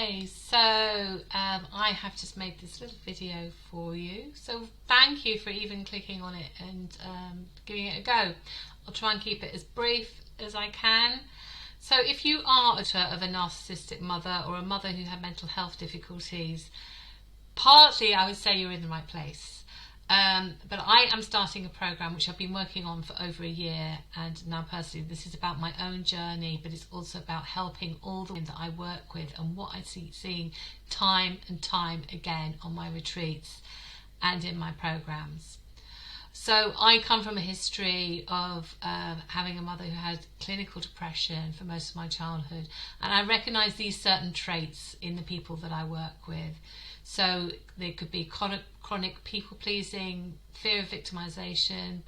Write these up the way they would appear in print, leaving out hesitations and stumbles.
Okay, so I have just made this little video for you, so thank you for even clicking on it and giving it a go. I'll try and keep it as brief as I can. So if you are of a narcissistic mother or a mother who had mental health difficulties, partly I would say you're in the right place. But I am starting a program which I've been working on for over a year, and now personally this is about my own journey, but it's also about helping all the women that I work with and what I seeing time and time again on my retreats and in my programs. So I come from a history of having a mother who had clinical depression for most of my childhood, and I recognise these certain traits in the people that I work with. So there could be chronic people-pleasing, fear of victimisation,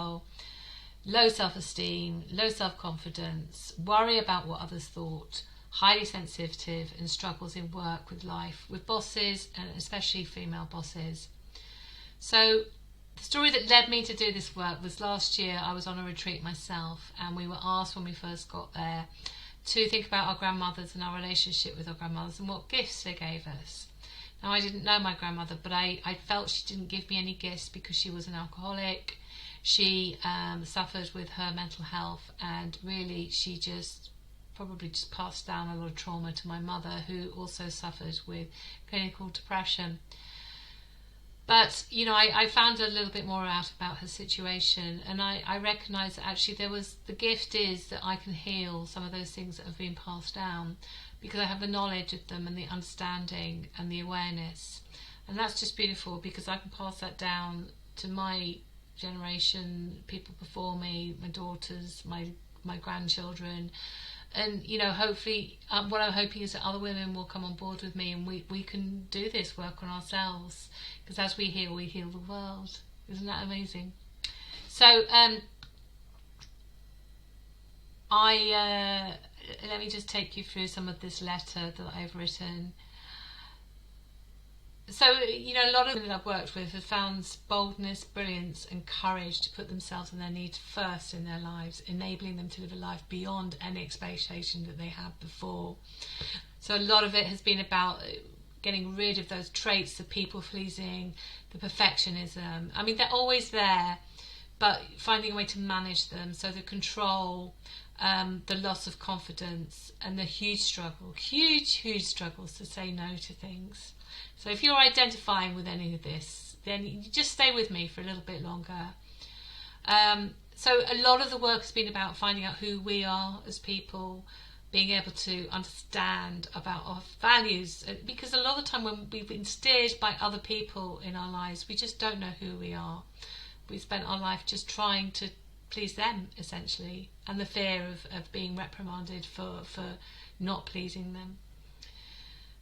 low self-esteem, low self-confidence, worry about what others thought, highly sensitive, and struggles in work, with life, with bosses, and especially female bosses. So the story that led me to do this work was last year. I was on a retreat myself, and we were asked when we first got there to think about our grandmothers and our relationship with our grandmothers and what gifts they gave us. Now, I didn't know my grandmother, but I felt she didn't give me any gifts because she was an alcoholic. She suffered with her mental health, and really she probably just passed down a lot of trauma to my mother, who also suffered with clinical depression. But, you know, I found a little bit more out about her situation, and I recognised that actually the gift is that I can heal some of those things that have been passed down, because I have the knowledge of them and the understanding and the awareness. And that's just beautiful, because I can pass that down to my generation, people before me, my daughters, my grandchildren. And, you know, hopefully what I'm hoping is that other women will come on board with me, and we can do this work on ourselves, because as we heal the world. Isn't that amazing? So let me just take you through some of this letter that I've written. So, you know, a lot of women that I've worked with have found boldness, brilliance and courage to put themselves and their needs first in their lives, enabling them to live a life beyond any expectation that they had before. So a lot of it has been about getting rid of those traits, the people-pleasing, the perfectionism. I mean, they're always there, but finding a way to manage them. So the control, the loss of confidence, and the huge struggles to say no to things. So if you're identifying with any of this, then you just stay with me for a little bit longer. So a lot of the work has been about finding out who we are as people, being able to understand about our values, because a lot of the time when we've been steered by other people in our lives, we just don't know who we are. We spent our life just trying to please them, essentially, and the fear of being reprimanded for not pleasing them.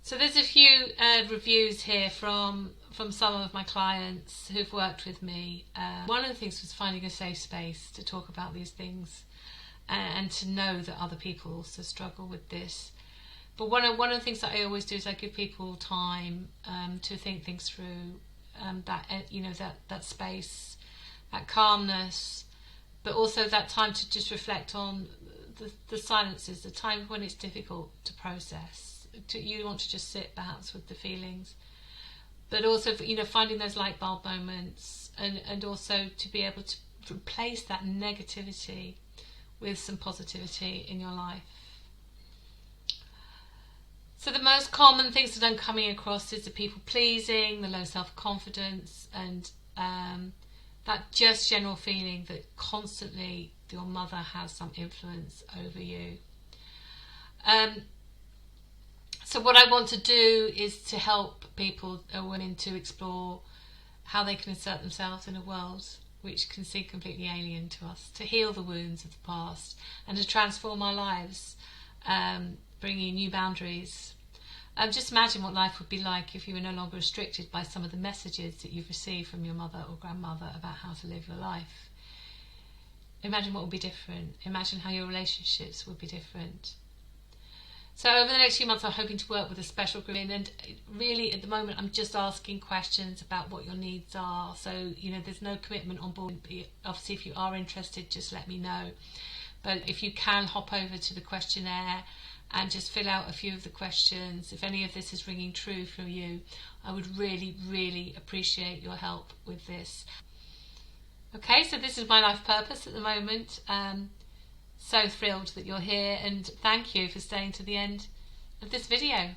So there's a few reviews here from some of my clients who've worked with me. One of the things was finding a safe space to talk about these things, and to know that other people also struggle with this. But one of the things that I always do is I give people time to think things through, that space, that calmness, but also that time to just reflect on the silences, the time when it's difficult to process. You want to just sit perhaps with the feelings, but also, you know, finding those light bulb moments, and also to be able to replace that negativity with some positivity in your life. So the most common things that I'm coming across is the people pleasing, the low self-confidence, and that just general feeling that constantly your mother has some influence over you. So what I want to do is to help people, women, to explore how they can assert themselves in a world which can seem completely alien to us, to heal the wounds of the past, and to transform our lives, bringing new boundaries. Just imagine what life would be like if you were no longer restricted by some of the messages that you've received from your mother or grandmother about how to live your life. Imagine what would be different. Imagine how your relationships would be different. So over the next few months I'm hoping to work with a special group, and really at the moment I'm just asking questions about what your needs are. So, you know, there's no commitment on board. Obviously if you are interested, just let me know. But if you can hop over to the questionnaire and just fill out a few of the questions. If any of this is ringing true for you, I would really, really appreciate your help with this. Okay, so this is my life purpose at the moment. So thrilled that you're here, and thank you for staying to the end of this video.